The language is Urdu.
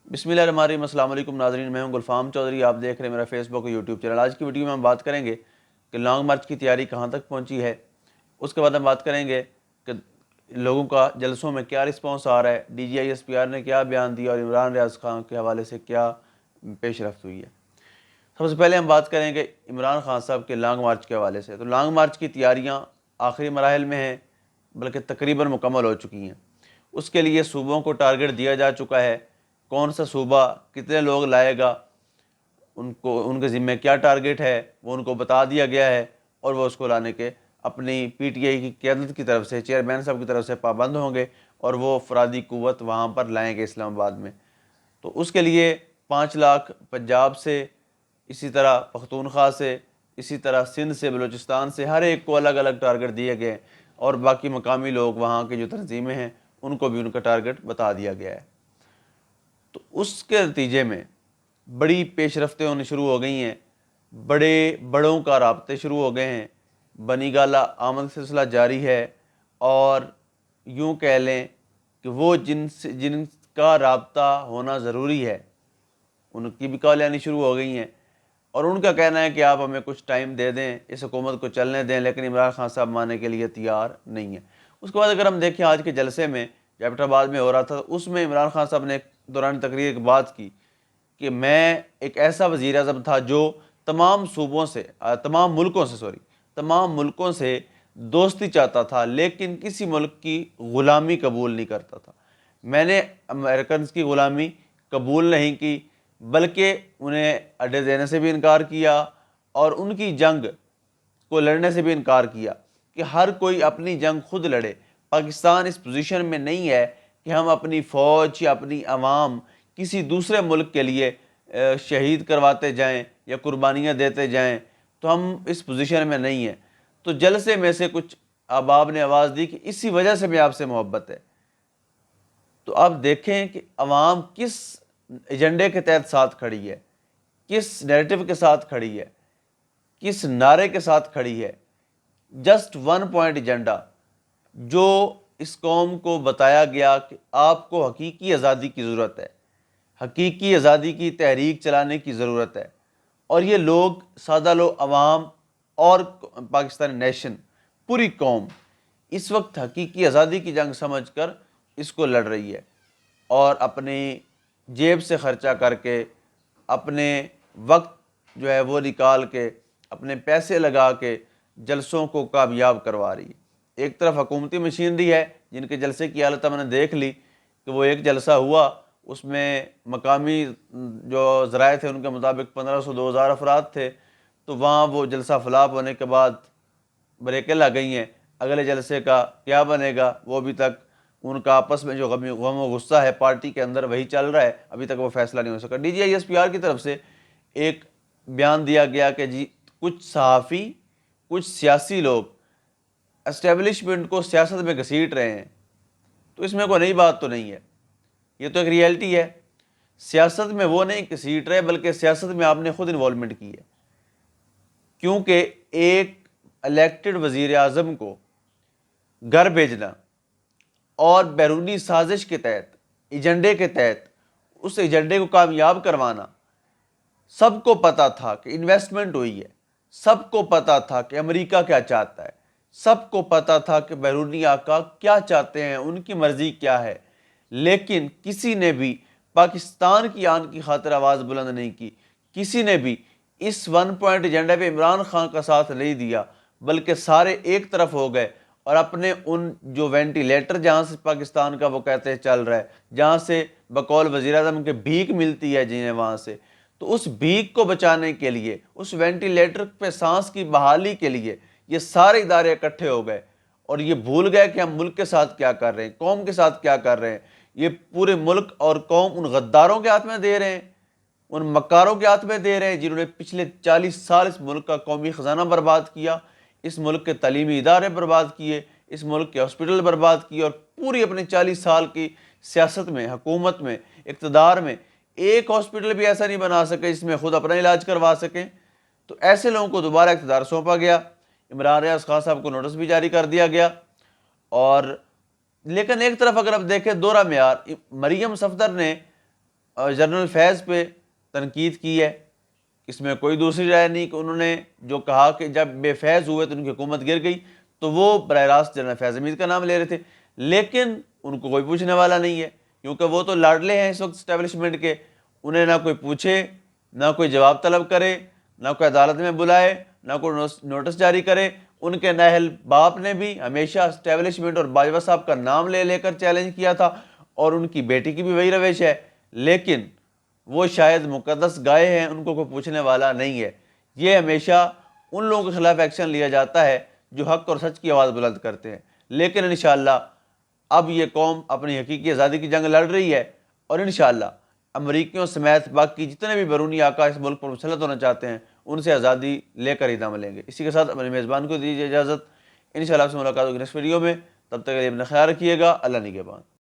بسم اللہ الرحمن الرحیم۔ السلام علیکم ناظرین، میں ہوں گلفام چودھری، آپ دیکھ رہے ہیں میرا فیس بک اور یوٹیوب چینل۔ آج کی ویڈیو میں ہم بات کریں گے کہ لانگ مارچ کی تیاری کہاں تک پہنچی ہے۔ اس کے بعد ہم بات کریں گے کہ لوگوں کا جلسوں میں کیا رسپانس آ رہا ہے، D G I S P R نے کیا بیان دیا اور عمران ریاض خان کے حوالے سے کیا پیش رفت ہوئی ہے۔ سب سے پہلے ہم بات کریں گے عمران خان صاحب کے لانگ مارچ کے حوالے سے۔ تو لانگ مارچ کی تیاریاں آخری مراحل میں ہیں، بلکہ تقریباً مکمل ہو چکی ہیں۔ اس کے لیے صوبوں کو ٹارگٹ دیا جا چکا ہے، کون سا صوبہ کتنے لوگ لائے گا، ان کے ذمہ کیا ٹارگٹ ہے وہ ان کو بتا دیا گیا ہے، اور وہ اس کو لانے کے اپنی پی ٹی آئی کی قیادت کی طرف سے، چیئرمین صاحب کی طرف سے پابند ہوں گے اور وہ افرادی قوت وہاں پر لائیں گے اسلام آباد میں۔ تو اس کے لیے 5 لاکھ پنجاب سے، اسی طرح پختونخوا سے، اسی طرح سندھ سے، بلوچستان سے، ہر ایک کو الگ الگ ٹارگٹ دیے گئے، اور باقی مقامی لوگ وہاں کے جو تنظیمیں ہیں ان کو بھی ان کا ٹارگٹ بتا دیا گیا ہے۔ تو اس کے نتیجے میں بڑی پیش رفتیں ہونی شروع ہو گئی ہیں، بڑوں کا رابطے شروع ہو گئے ہیں، بنی گالہ آمد سلسلہ جاری ہے، اور یوں کہہ لیں کہ وہ جن کا رابطہ ہونا ضروری ہے ان کی بھی کال آنی شروع ہو گئی ہیں، اور ان کا کہنا ہے کہ آپ ہمیں کچھ ٹائم دے دیں، اس حکومت کو چلنے دیں، لیکن عمران خان صاحب ماننے کے لیے تیار نہیں ہیں۔ اس کے بعد اگر ہم دیکھیں آج کے جلسے میں جو ایبٹ آباد میں ہو رہا تھا، اس میں عمران خان صاحب نے دوران تقریر ایک بات کی کہ میں ایک ایسا وزیر اعظم تھا جو تمام ملکوں سے دوستی چاہتا تھا، لیکن کسی ملک کی غلامی قبول نہیں کرتا تھا۔ میں نے امریکنز کی غلامی قبول نہیں کی، بلکہ انہیں اڈے دینے سے بھی انکار کیا، اور ان کی جنگ کو لڑنے سے بھی انکار کیا کہ ہر کوئی اپنی جنگ خود لڑے۔ پاکستان اس پوزیشن میں نہیں ہے کہ ہم اپنی فوج یا اپنی عوام کسی دوسرے ملک کے لیے شہید کرواتے جائیں یا قربانیاں دیتے جائیں، تو ہم اس پوزیشن میں نہیں ہیں۔ تو جلسے میں سے کچھ احباب نے آواز دی کہ اسی وجہ سے بھی آپ سے محبت ہے۔ تو آپ دیکھیں کہ عوام کس ایجنڈے کے تحت ساتھ کھڑی ہے، کس نیریٹو کے ساتھ کھڑی ہے، کس نعرے کے ساتھ کھڑی ہے۔ جسٹ ون پوائنٹ ایجنڈا، جو اس قوم کو بتایا گیا کہ آپ کو حقیقی آزادی کی ضرورت ہے، حقیقی آزادی کی تحریک چلانے کی ضرورت ہے، اور یہ لوگ سادہ لوگ، عوام اور پاکستانی نیشن، پوری قوم اس وقت حقیقی آزادی کی جنگ سمجھ کر اس کو لڑ رہی ہے، اور اپنی جیب سے خرچہ کر کے، اپنے وقت جو ہے وہ نکال کے، اپنے پیسے لگا کے جلسوں کو کامیاب کروا رہی ہے۔ ایک طرف حکومتی مشینری ہے جن کے جلسے کی حالت ہم نے دیکھ لی کہ وہ ایک جلسہ ہوا، اس میں مقامی جو ذرائع تھے ان کے مطابق 1500-2000 افراد تھے، تو وہاں وہ جلسہ فلاپ ہونے کے بعد بریکیں لگ گئی ہیں۔ اگلے جلسے کا کیا بنے گا وہ ابھی تک ان کا آپس میں جو غم و غصہ ہے پارٹی کے اندر وہی چل رہا ہے، ابھی تک وہ فیصلہ نہیں ہو سکا۔ D G I S P R کی طرف سے ایک بیان دیا گیا کہ جی کچھ صحافی، کچھ سیاسی لوگ اسٹیبلشمنٹ کو سیاست میں گھسیٹ رہے ہیں۔ تو اس میں کوئی نئی بات تو نہیں ہے، یہ تو ایک ریئلٹی ہے۔ سیاست میں وہ نہیں گھسیٹ رہے، بلکہ سیاست میں آپ نے خود انوالومنٹ کی ہے، کیونکہ ایک الیکٹڈ وزیر اعظم کو گھر بھیجنا اور بیرونی سازش کے تحت، ایجنڈے کے تحت اس ایجنڈے کو کامیاب کروانا، سب کو پتا تھا کہ انویسٹمنٹ ہوئی ہے، سب کو پتا تھا کہ امریکہ کیا چاہتا ہے، سب کو پتا تھا کہ بیرونی آقا کیا چاہتے ہیں، ان کی مرضی کیا ہے، لیکن کسی نے بھی پاکستان کی آن کی خاطر آواز بلند نہیں کی، کسی نے بھی اس ون پوائنٹ ایجنڈے پہ عمران خان کا ساتھ نہیں دیا، بلکہ سارے ایک طرف ہو گئے، اور اپنے ان جو وینٹیلیٹر جہاں سے پاکستان کا وہ کہتے ہیں چل رہا ہے، جہاں سے بقول وزیر اعظم کے بھیک ملتی ہے جنہیں وہاں سے، تو اس بھیک کو بچانے کے لیے، اس وینٹیلیٹر پہ سانس کی بحالی کے لیے یہ سارے ادارے اکٹھے ہو گئے، اور یہ بھول گئے کہ ہم ملک کے ساتھ کیا کر رہے ہیں، قوم کے ساتھ کیا کر رہے ہیں۔ یہ پورے ملک اور قوم ان غداروں کے ہاتھ میں دے رہے ہیں، ان مکاروں کے ہاتھ میں دے رہے ہیں جنہوں نے پچھلے 40 سال اس ملک کا قومی خزانہ برباد کیا، اس ملک کے تعلیمی ادارے برباد کیے، اس ملک کے ہاسپٹل برباد کیے، اور پوری اپنے 40 سال کی سیاست میں، حکومت میں، اقتدار میں ایک ہاسپٹل بھی ایسا نہیں بنا سکے جس میں خود اپنا علاج کروا سکیں۔ تو ایسے لوگوں کو دوبارہ اقتدار سونپا گیا، عمران ریاض خان صاحب کو نوٹس بھی جاری کر دیا گیا، اور لیکن ایک طرف اگر آپ دیکھیں دورہ معیار، مریم صفدر نے جنرل فیض پہ تنقید کی ہے، اس میں کوئی دوسری رائے نہیں کہ انہوں نے جو کہا کہ جب بے فیض ہوئے تو ان کی حکومت گر گئی، تو وہ براہ راست جنرل فیض حمید کا نام لے رہے تھے، لیکن ان کو کوئی پوچھنے والا نہیں ہے، کیونکہ وہ تو لاڈلے ہیں اس وقت اسٹیبلشمنٹ کے، انہیں نہ کوئی پوچھے، نہ کوئی جواب طلب کرے، نہ کوئی عدالت میں بلائے، نہ کوئی نوٹس جاری کرے۔ ان کے نااہل باپ نے بھی ہمیشہ اسٹیبلشمنٹ اور باجوہ صاحب کا نام لے لے کر چیلنج کیا تھا، اور ان کی بیٹی کی بھی وہی روش ہے، لیکن وہ شاید مقدس گائے ہیں، ان کو کوئی پوچھنے والا نہیں ہے۔ یہ ہمیشہ ان لوگوں کے خلاف ایکشن لیا جاتا ہے جو حق اور سچ کی آواز بلند کرتے ہیں، لیکن انشاءاللہ اب یہ قوم اپنی حقیقی آزادی کی جنگ لڑ رہی ہے، اور انشاءاللہ امریکیوں سمیت باقی جتنے بھی بیرونی آقا اس ملک پر مسلط ہونا چاہتے ہیں ان سے آزادی لے کر ہی دم لیں گے۔ اسی کے ساتھ اپنے میزبان کو دیجیے اجازت، انشاءاللہ آپ سے ملاقات ہوگی نیکسٹ ویڈیو میں، تب تک کے لیے اپنا خیال رکھیے گا، اللہ نگہبان۔